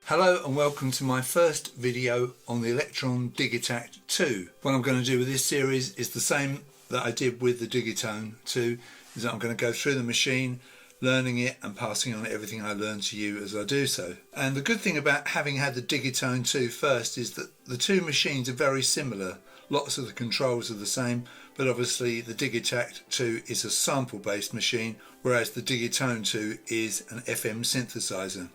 Hello and welcome to my first video on the Elektron Digitakt II. What I'm going to do with this series is the same that I did with the Digitakt II, is that I'm going to go through the machine, learning it and passing on everything I learn to you as I do so. And the good thing about having had the Digitakt II first is that the two machines are very similar. Lots of the controls are the same, but obviously the Digitakt II is a sample based machine, whereas the Digitakt II is an FM synthesizer.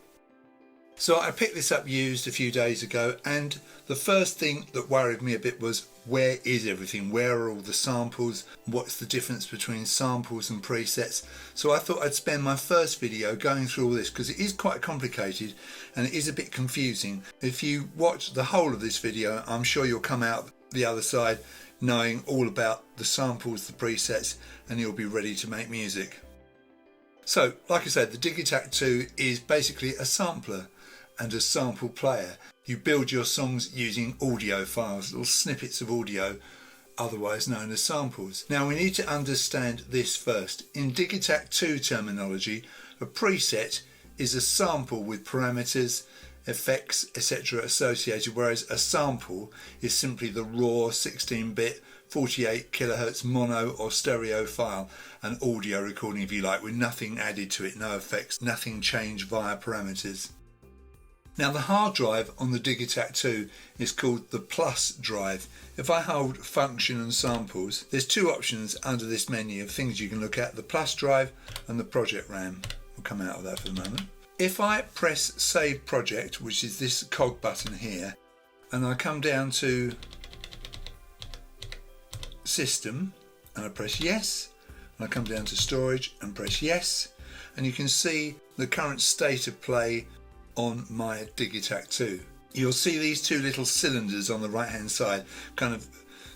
So I picked this up used a few days ago, and the first thing that worried me a bit was, where is everything? Where are all the samples? What's the difference between samples and presets? So I thought I'd spend my first video going through all this because it is quite complicated and it is a bit confusing. If you watch the whole of this video, I'm sure you'll come out the other side knowing all about the samples, the presets, and you'll be ready to make music. So, like I said, the Digitakt II is basically a sampler and a sample player. You build your songs using audio files, little snippets of audio, otherwise known as samples. Now we need to understand this first. In Digitakt II terminology, a preset is a sample with parameters, effects, etc. associated, whereas a sample is simply the raw 16-bit 48 kilohertz mono or stereo file, an audio recording if you like, with nothing added to it, no effects, nothing changed via parameters. Now the hard drive on the Digitakt II is called the plus drive. If I hold function and samples, there's two options under this menu of things you can look at, the plus drive and the project RAM. We'll come out of that for the moment. If I press save project, which is this cog button here, and I come down to system and I press yes, and I come down to storage and press yes, and you can see the current state of play on my Digitakt II. You'll see these two little cylinders on the right hand side, kind of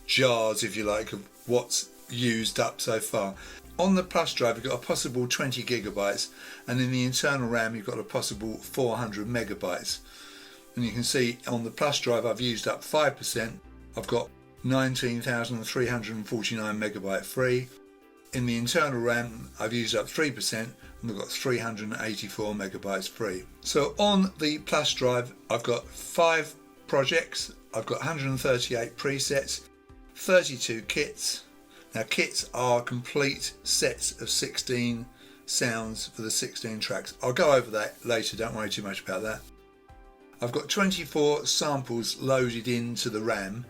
jars if you like, of what's used up so far. On the plus drive you've got a possible 20 gigabytes, and in the internal RAM you've got a possible 400 megabytes. And you can see on the plus drive I've used up 5%, I've got 19,349 megabyte free. In the internal RAM I've used up 3% and I've got 384 megabytes free. So on the plus drive I've got 5 projects, I've got 138 presets, 32 kits. Now kits are complete sets of 16 sounds for the 16 tracks. I'll go over that later, don't worry too much about that. I've got 24 samples loaded into the RAM,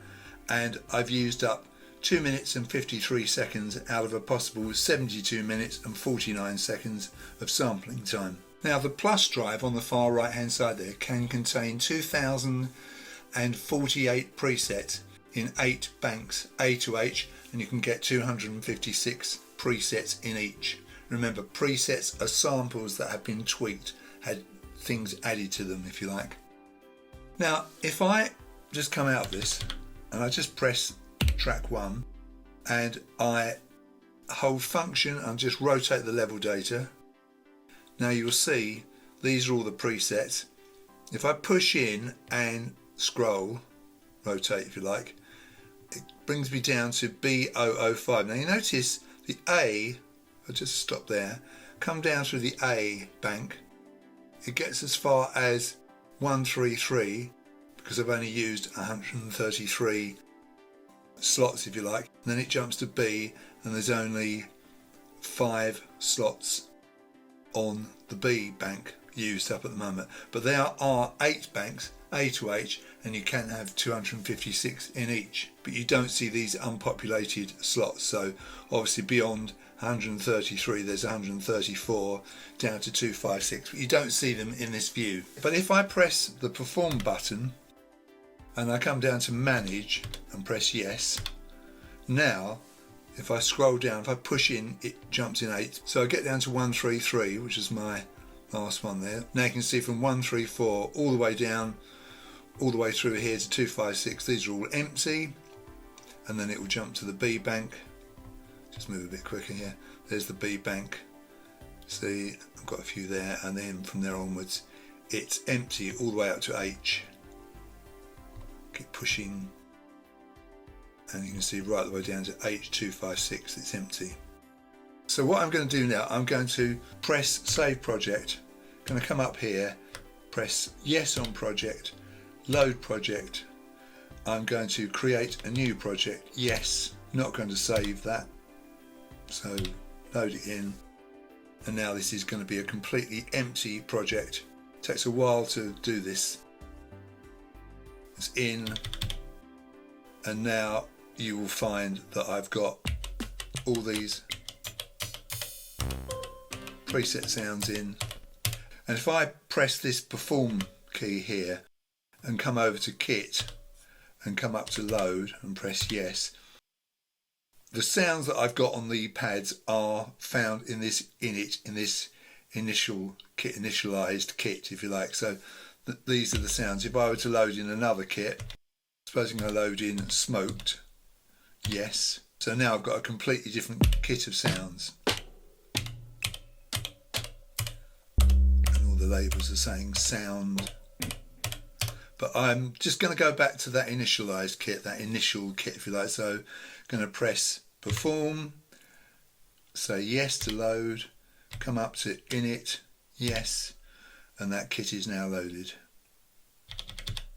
and I've used up 2 minutes and 53 seconds out of a possible 72 minutes and 49 seconds of sampling time. Now the plus drive on the far right hand side there can contain 2048 presets in 8 banks A to H, and you can get 256 presets in each. Remember, presets are samples that have been tweaked, had things added to them if you like. Now if I just come out of this and I just press track 1 and I hold function and just rotate the level data, now you'll see these are all the presets. If I push in and scroll, rotate if you like, it brings me down to B005. Now you notice the A, I'll just stop there, come down through the A bank, it gets as far as 133 because I've only used 133 slots if you like, and then it jumps to B and there's only 5 slots on the B bank used up at the moment, but there are 8 banks A to H and you can have 256 in each, but you don't see these unpopulated slots. So obviously beyond 133 there's 134 down to 256, but you don't see them in this view. But if I press the perform button and I come down to manage and press yes, now if I scroll down, if I push in, it jumps in 8. So I get down to 133, which is my last one there. Now you can see from 134 all the way down, all the way through here to 256, these are all empty, and then it will jump to the B bank. Just move a bit quicker here. There's the B bank. See, I've got a few there, and then from there onwards it's empty all the way up to H. Keep pushing and you can see right the way down to H256 it's empty. So what I'm going to do now, I'm going to press save project, going to come up here, press yes on project, load project. I'm going to create a new project, yes, not going to save that, so load it in, and now this is going to be a completely empty project. It takes a while to do this. It's in, and now you will find that I've got all these preset sounds in, and if I press this perform key here and come over to kit and come up to load and press yes, the sounds that I've got on the pads are found in this initial kit, initialized kit, if you like. So these are the sounds. If I were to load in another kit, supposing I load in smoked, yes, so now I've got a completely different kit of sounds, and all the labels are saying sound. But I'm just going to go back to that initialized kit, that initial kit, if you like. So I'm going to press perform, say yes to load, come up to init, yes, and that kit is now loaded.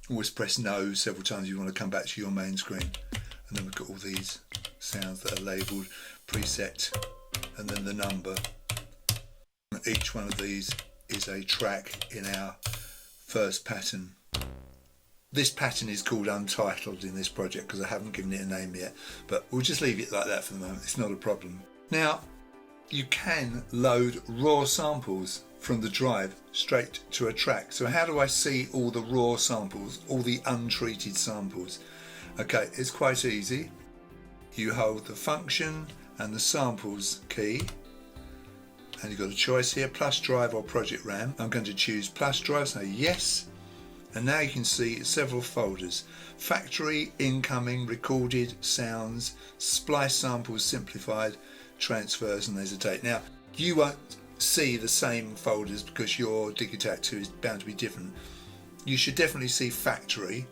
Always press no several times if you want to come back to your main screen. And then we've got all these sounds that are labelled preset and then the number. Each one of these is a track in our first pattern. This pattern is called Untitled in this project because I haven't given it a name yet, but we'll just leave it like that for the moment. It's not a problem. Now, you can load raw samples from the drive straight to a track. So how do I see all the raw samples, all the untreated samples? Okay, it's quite easy. You hold the function and the samples key, and you've got a choice here, plus drive or project RAM. I'm going to choose plus drive, so yes. And now you can see several folders: factory, incoming, recorded, sounds, splice samples, simplified, transfers, and there's a date. Now, you won't see the same folders because your Digitakt II is bound to be different. You should definitely see factory,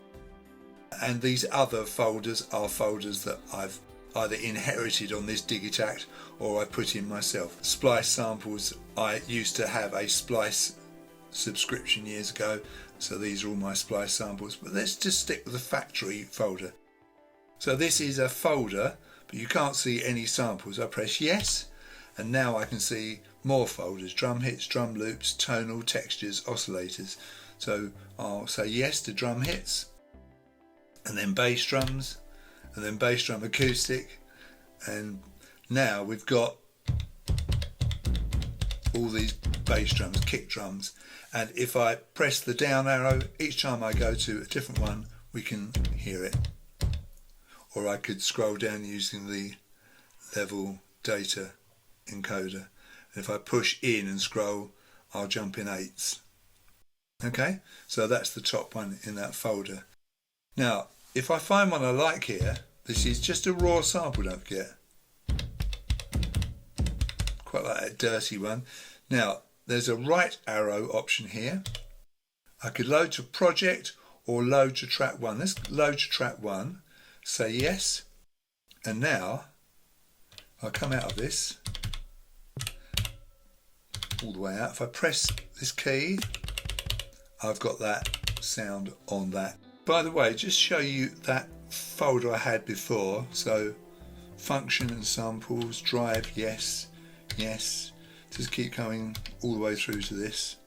and these other folders are folders that I've either inherited on this Digitakt or I put in myself. Splice samples, I used to have a splice subscription years ago, so these are all my splice samples, but let's just stick with the factory folder. So this is a folder, but you can't see any samples. I press yes, and now I can see more folders: drum hits, drum loops, tonal, textures, oscillators. So I'll say yes to drum hits, and then bass drums, and then bass drum acoustic, and now we've got all these bass drums, kick drums, and if I press the down arrow each time I go to a different one, we can hear it. Or I could scroll down using the level data encoder, and if I push in and scroll, I'll jump in eighths. Okay, so that's the top one in that folder. Now, if I find one I like here, this is just a raw sample, don't forget. Quite like that dirty one. Now, there's a right arrow option here. I could load to project or load to track 1. Let's load to track 1. Say yes. And now, I'll come out of this all the way out. If I press this key, I've got that sound on that. By the way, just show you that folder I had before. So function and samples, drive, yes, yes. Just keep coming all the way through to this.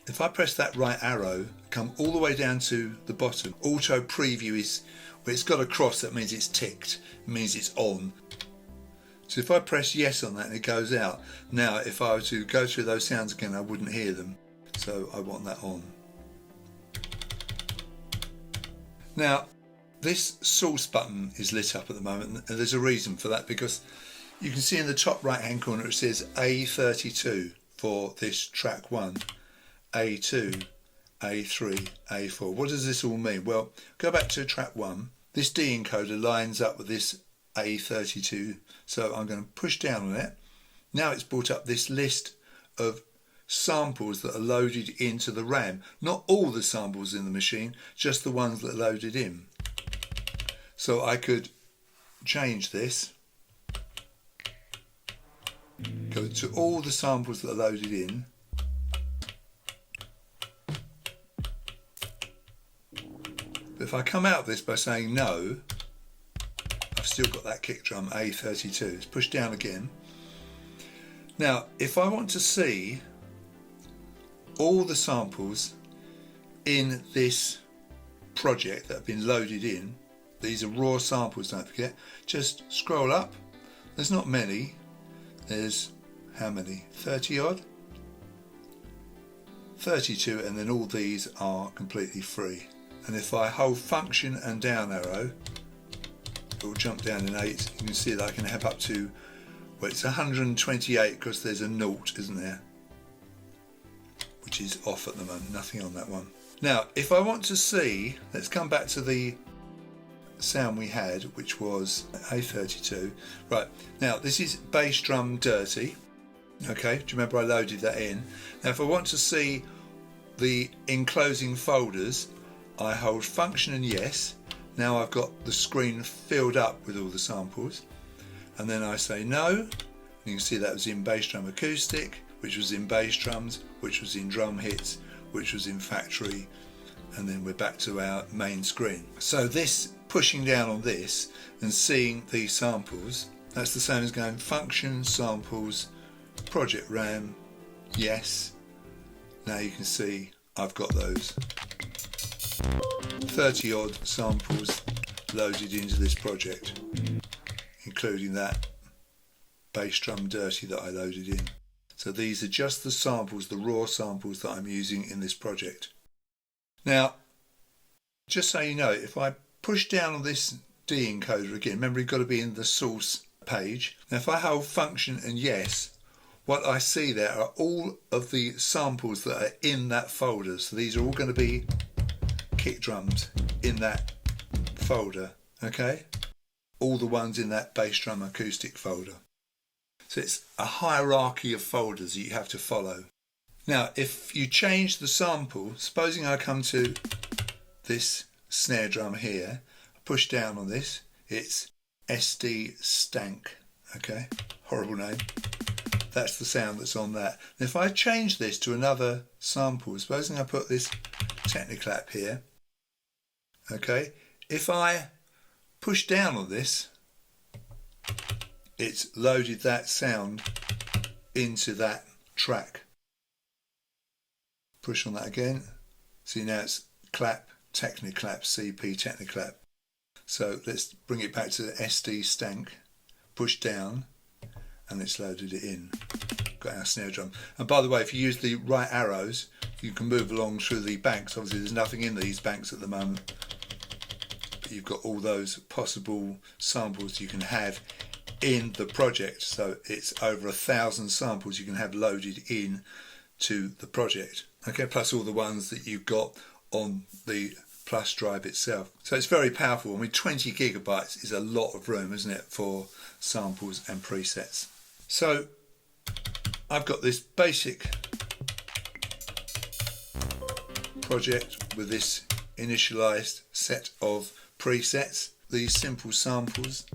If I press that right arrow, come all the way down to the bottom, auto preview is where it's got a cross, that means it's ticked, it means it's on. So if I press yes on that and it goes out, now if I were to go through those sounds again, I wouldn't hear them. So I want that on. Now, this source button is lit up at the moment, and there's a reason for that, because you can see in the top right hand corner it says A32 for this track 1, A2, A3, A4. What does this all mean? Well, go back to track 1. This D encoder lines up with this A32, so I'm going to push down on it. Now it's brought up this list of samples that are loaded into the RAM. Not all the samples in the machine, just the ones that are loaded in. So I could change this, go to all the samples that are loaded in, But if I come out of this by saying no, I've still got that kick drum A32. It's pushed down again. Now, if I want to see all the samples in this project that have been loaded in, these are raw samples, don't forget, just scroll up. There's not many. There's how many? 30 odd? 32, and then all these are completely free. And if I hold function and down arrow, it will jump down in 8. You can see that I can have up to, well, it's 128 because there's a naught, isn't there? Which is off at the moment, nothing on that one. Now, if I want to see, let's come back to the sound we had, which was A32. Right, now this is bass drum dirty. Okay, do you remember I loaded that in? Now if I want to see the enclosing folders, I hold function and yes. Now I've got the screen filled up with all the samples, and then I say no. You can see that was in bass drum acoustic, which was in bass drums, which was in drum hits, which was in factory, and then we're back to our main screen. So this pushing down on this and seeing these samples, that's the same as going function, samples, project RAM, yes. Now you can see I've got those 30 odd samples loaded into this project, including that bass drum dirty that I loaded in. So these are just the samples, the raw samples that I'm using in this project. Now, just so you know, if I push down on this D encoder again, remember you've got to be in the source page. Now if I hold function and yes, what I see there are all of the samples that are in that folder. So these are all going to be kick drums in that folder, okay? All the ones in that bass drum acoustic folder. So it's a hierarchy of folders that you have to follow. Now if you change the sample, supposing I come to this snare drum here, push down on this, it's SD Stank, okay, horrible name. That's the sound that's on that. And if I change this to another sample, supposing I put this Techniclap here, okay, if I push down on this, it's loaded that sound into that track. Push on that again, see now it's clap, Techniclap, CP Techniclap. So let's bring it back to the SD Stank, push down, and it's loaded it in. Got our snare drum. And by the way, if you use the right arrows, you can move along through the banks. Obviously there's nothing in these banks at the moment, but you've got all those possible samples you can have in the project. So it's over 1,000 samples you can have loaded in to the project, okay, plus all the ones that you've got on the plus drive itself. So it's very powerful. I mean, 20 gigabytes is a lot of room, isn't it, for samples and presets. So I've got this basic project with this initialized set of presets, these simple samples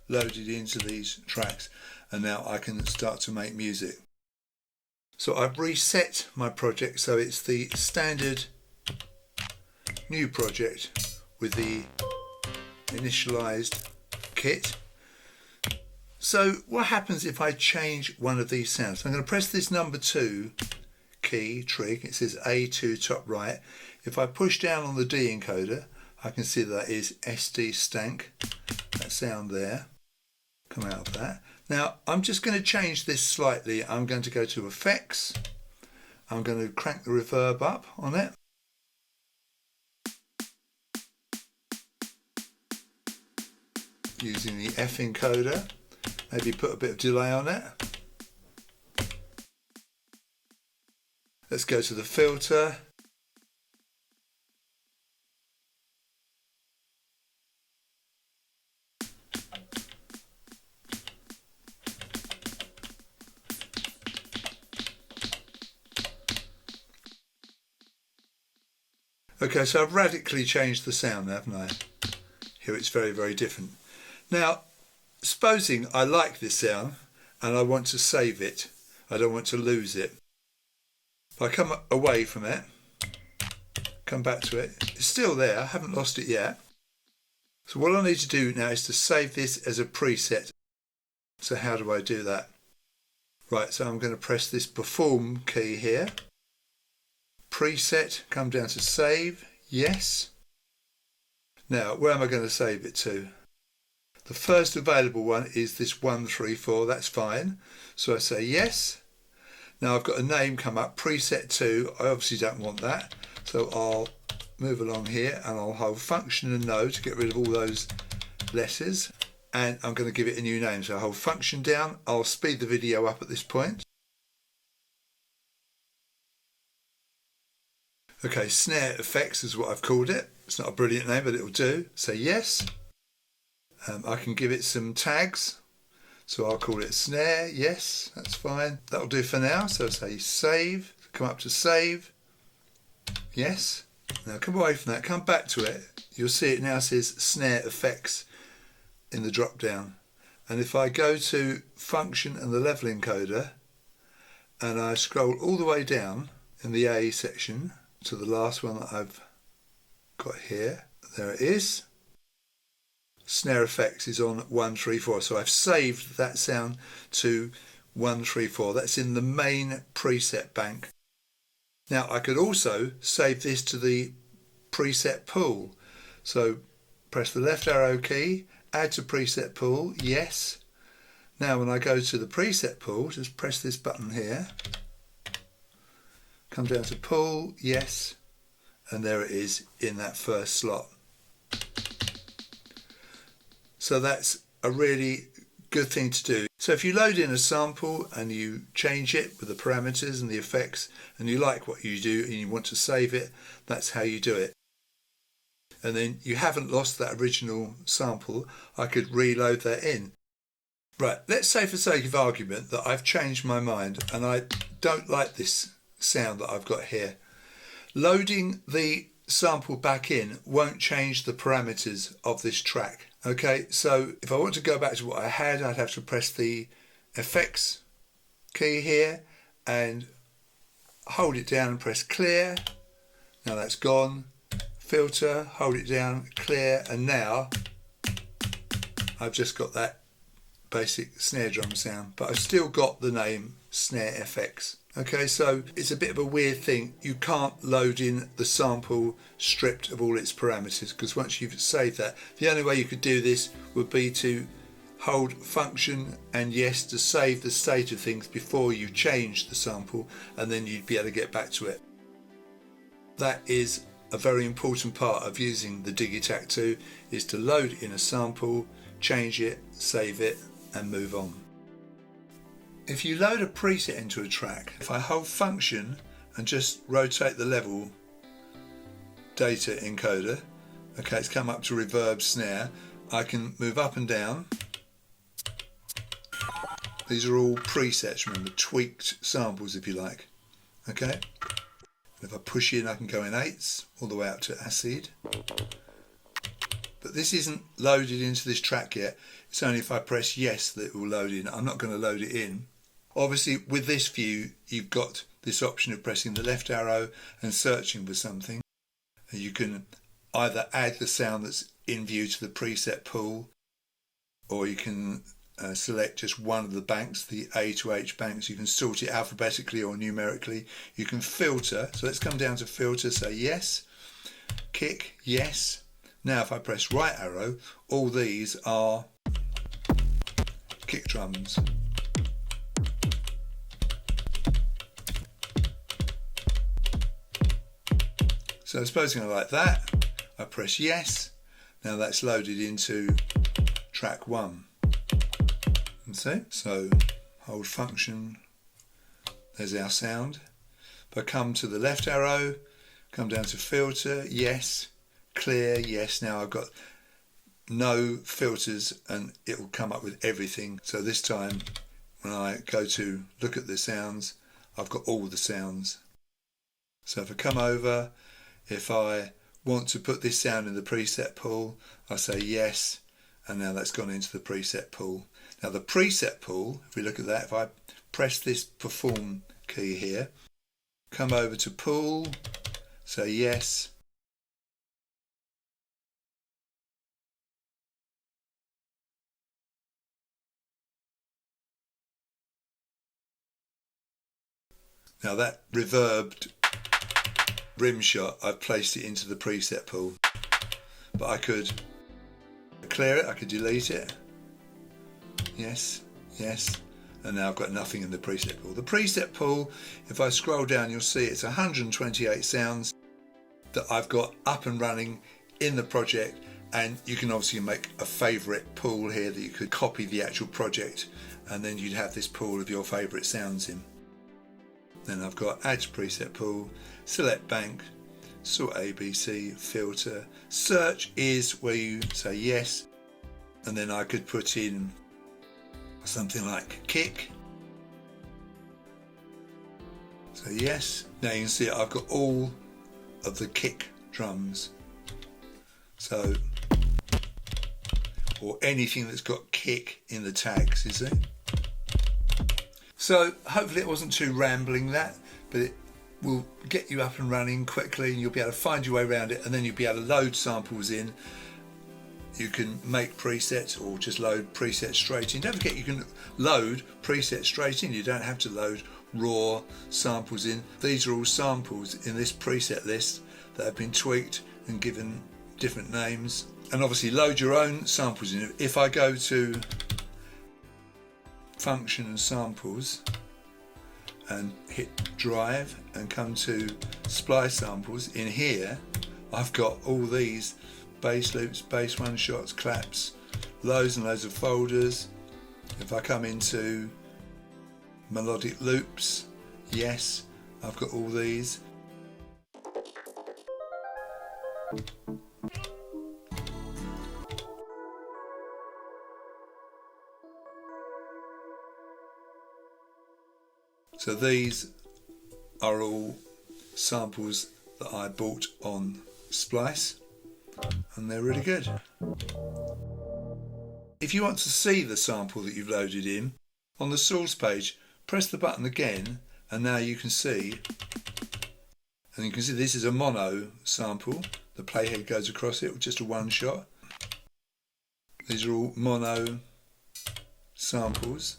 loaded into these tracks, and now I can start to make music. So I've reset my project so it's the standard new project with the initialized kit. So what happens if I change one of these sounds? I'm going to press this number 2 key trig. It says A2 top right. If I push down on the D encoder, I can see that is SD Stank, that sound there, come out of that. Now I'm just going to change this slightly. I'm going to go to effects. I'm going to crank the reverb up on it. Using the F encoder, maybe put a bit of delay on it. Let's go to the filter. Okay, so I've radically changed the sound, haven't I? Here it's very, very different. Now, supposing I like this sound and I want to save it, I don't want to lose it. If I come away from it, come back to it, it's it's still there, I haven't lost it yet. So what I need to do now is to save this as a preset. So how do I do that? Right, so I'm going to press this perform key here. Preset, come down to save, yes. Now, where am I going to save it to? The first available one is this 134, that's fine. So I say yes. Now I've got a name come up, preset 2, I obviously don't want that. So I'll move along here and I'll hold function and no to get rid of all those letters. And I'm going to give it a new name. So I'll hold function down, I'll speed the video up at this point. Okay, snare effects is what I've called it. It's not a brilliant name, but it'll do. Say yes. I can give it some tags. So I'll call it snare, yes, that's fine. That'll do for now. So say save, come up to save, yes. Now come away from that, come back to it. You'll see it now says snare effects in the drop down. And if I go to function and the level encoder and I scroll all the way down in the A section to the last one that I've got here, there it is. Snare effects is on 134, so I've saved that sound to 134. That's in the main preset bank. Now I could also save this to the preset pool. So press the left arrow key, add to preset pool, yes. Now when I go to the preset pool, just press this button here, come down to pool, yes, and there it is in that first slot. So that's a really good thing to do. So if you load in a sample and you change it with the parameters and the effects and you like what you do and you want to save it, that's how you do it. And then you haven't lost that original sample, I could reload that in. Right, let's say for sake of argument that I've changed my mind and I don't like this sound that I've got here. Loading the sample back in won't change the parameters of this track. Okay, so if I want to go back to what I had, I'd have to press the effects key here and hold it down and press clear. Now that's gone. Filter, hold it down, clear, and now I've just got that basic snare drum sound, but I've still got the name Snare FX. Okay, so it's a bit of a weird thing. You can't load in the sample stripped of all its parameters, because once you've saved that, the only way you could do this would be to hold function and yes to save the state of things before you change the sample, and then you'd be able to get back to it. That is a very important part of using the Digitakt II, is to load in a sample, change it, save it, and move on. If you load a preset into a track, if I hold function and just rotate the level data encoder, okay, it's come up to reverb snare, I can move up and down. These are all presets, remember, tweaked samples if you like. Okay, if I push in I can go in eighths all the way up to acid. But this isn't loaded into this track yet, it's only if I press yes that it will load in. I'm not going to load it in. Obviously with this view you've got this option of pressing the left arrow and searching for something. You can either add the sound that's in view to the preset pool, or you can select just one of the banks, the A to H banks. You can sort it alphabetically or numerically. You can filter, so let's come down to filter, say yes, kick, yes. Now if I press right arrow, all these are kick drums. So supposing I like that, I press yes, now that's loaded into track 1. And see? So hold function, there's our sound. If I come to the left arrow, come down to filter, yes, clear, yes, now I've got no filters and it will come up with everything. So this time when I go to look at the sounds, I've got all the sounds. So if I come over, if I want to put this sound in the preset pool, I say yes, and now that's gone into the preset pool. Now the preset pool, if we look at that, if I press this perform key here, come over to pool, say yes, Now that reverbed rim shot, I've placed it into the preset pool, but I could clear it, I could delete it. Yes, yes. And now I've got nothing in the preset pool. The preset pool, if I scroll down, you'll see it's 128 sounds that I've got up and running in the project, and you can obviously make a favourite pool here that you could copy the actual project, and then you'd have this pool of your favourite sounds in. Then I've got add to preset pool, select bank, sort ABC, filter. Search is where you say yes, and then I could put in something like kick. So yes, now you can see I've got all of the kick drums. So, or anything that's got kick in the tags, you see. So hopefully it wasn't too rambling that, but it will get you up and running quickly, and you'll be able to find your way around it, and then you'll be able to load samples in. You can make presets or just load presets straight in. Don't forget you can load presets straight in. You don't have to load raw samples in. These are all samples in this preset list that have been tweaked and given different names. And obviously load your own samples in. If I go to function and samples and hit drive and come to splice samples, in here I've got all these bass loops, bass one shots, claps, loads and loads of folders. If I come into melodic loops, yes, I've got all these. So these are all samples that I bought on Splice, and they're really good. If you want to see the sample that you've loaded in, on the source page, press the button again, and now you can see, and you can see this is a mono sample. The playhead goes across it with just a one shot. These are all mono samples.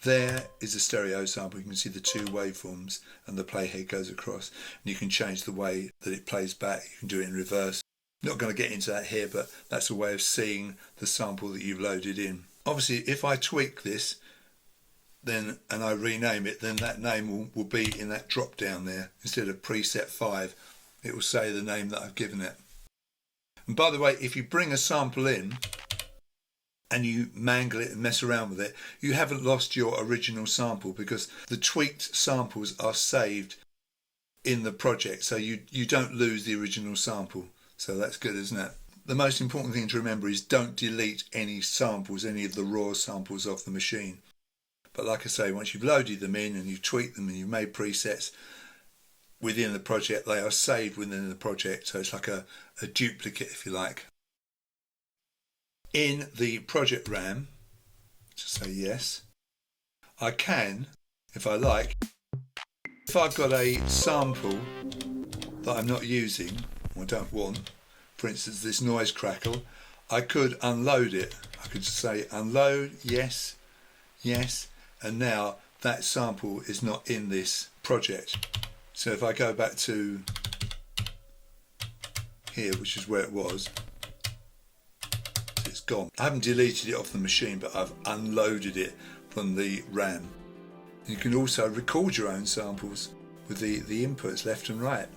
There is a stereo sample. You can see the two waveforms and the playhead goes across, and you can change the way that it plays back. You can do it in reverse. Not going to get into that here, but that's a way of seeing the sample that you've loaded in. Obviously, if I tweak this then and I rename it, then that name will be in that drop down there. Instead of preset 5, it will say the name that I've given it. And by the way, if you bring a sample in and you mangle it and mess around with it, you haven't lost your original sample, because the tweaked samples are saved in the project, so you don't lose the original sample. So that's good, isn't it? The most important thing to remember is don't delete any samples, any of the raw samples off the machine. But like I say, once you've loaded them in and you've tweaked them and you've made presets within the project, they are saved within the project, so it's like a duplicate, if you like. In the project RAM, just say yes, I can, if I like, if I've got a sample that I'm not using or don't want, for instance this noise crackle, I could unload it. I could say unload, yes, yes, and now that sample is not in this project. So if I go back to here, which is where it was, it's gone. I haven't deleted it off the machine, but I've unloaded it from the RAM. You can also record your own samples with the inputs left and right,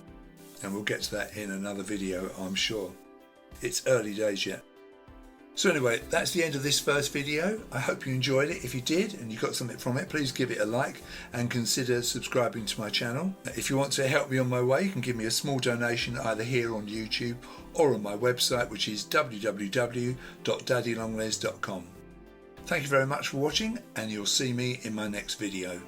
and we'll get to that in another video, I'm sure. It's early days yet. So anyway, that's the end of this first video. I hope you enjoyed it. If you did and you got something from it, please give it a like and consider subscribing to my channel. If you want to help me on my way, you can give me a small donation either here on YouTube or on my website, which is www.daddylonglegs.com. Thank you very much for watching, and you'll see me in my next video.